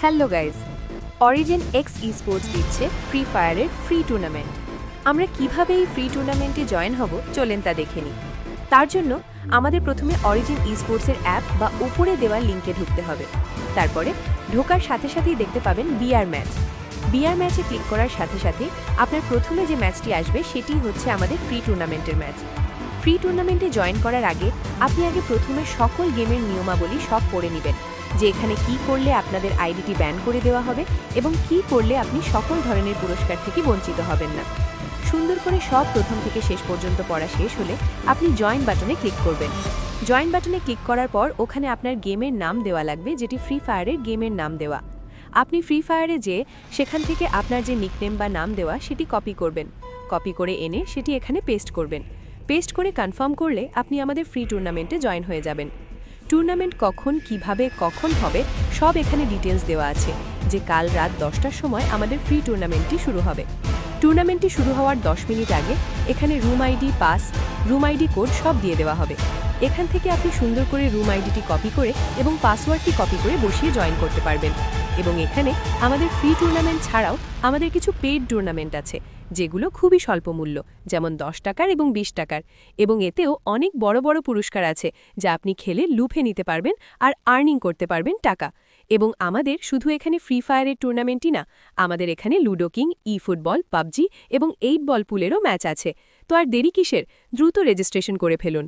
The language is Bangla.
Hello guys, origin x sports দিচ্ছে ফ্রি ফায়ারের ফ্রি টুর্নামেন্ট। আমরা কিভাবে এই ফ্রি টুর্নামেন্টে জয়েন হব চলেন তা দেখে নিই। তার জন্য আমাদের প্রথমে অরিজিন স্পোর্টসের অ্যাপ বা উপরে দেওয়া লিঙ্কে ঢুকতে হবে। তারপরে ঢোকার সাথে সাথেই দেখতে পাবেন বিআর ম্যাচ। বিআর ম্যাচে ক্লিক করার সাথে সাথে আপনার প্রথমে যে ম্যাচটি আসবে সেটি হচ্ছে আমাদের ফ্রি টুর্নামেন্টের ম্যাচ। ফ্রি টুর্নামেন্টে জয়েন করার আগে আপনি আগে প্রথমে সকল গেমের নিয়মাবলী সব পড়ে নেবেন, যে এখানে কি করলে আপনাদের আইডিটি ব্যান করে দেওয়া হবে এবং কি করলে আপনি সকল ধরনের পুরস্কার থেকে বঞ্চিত হবেন না। সুন্দর করে সব প্রথম থেকে শেষ পর্যন্ত পড়া শেষ হলে আপনি জয়েন বাটনে ক্লিক করবেন। জয়েন বাটনে ক্লিক করার পর ওখানে আপনার গেমের নাম দেওয়া লাগবে, যেটি ফ্রি ফায়ারের গেমের নাম দেওয়া। আপনি ফ্রি ফায়ারে যেয়ে সেখান থেকে আপনার যে নিকনেম বা নাম দেওয়া সেটি কপি করবেন। কপি করে এনে সেটি এখানে পেস্ট করবেন। পেস্ট করে কনফার্ম করলে আপনি আমাদের ফ্রি টুর্নামেন্টে জয়েন হয়ে যাবেন। টুর্নামেন্ট কখন, কিভাবে, কখন হবে সব এখানে ডিটেলস দেওয়া আছে, যে কাল রাত 10টার সময় আমাদের ফ্রি টুর্নামেন্টটি শুরু হবে। টুর্নামেন্টটি শুরু হওয়ার 10 মিনিট আগে এখানে room ID, pass, room ID code সব দিয়ে দেওয়া হবে। এখান থেকে আপনি সুন্দর করে রুম আইডিটি কপি করে এবং পাসওয়ার্ডটি কপি করে বসিয়ে জয়েন করতে পারবেন। এবং এখানে আমাদের ফ্রি টুর্নামেন্ট ছাড়াও আমাদের কিছু পেইড টুর্নামেন্ট আছে, যেগুলো খুবই স্বল্প মূল্য, যেমন 10 টাকার এবং 20 টাকার, এবং এতেও অনেক বড় বড় পুরস্কার আছে যা আপনি খেলে লুফে নিতে পারবেন আর আর্নিং করতে পারবেন টাকা। এবং আমাদের শুধু এখানে ফ্রি ফায়ারের টুর্নামেন্টই না, আমাদের এখানে লুডো কিং, ই ফুটবল, পাবজি এবং 8 বল পুলেরও ম্যাচ আছে। তো আর দেরি কিসের, দ্রুত রেজিস্ট্রেশন করে ফেলুন।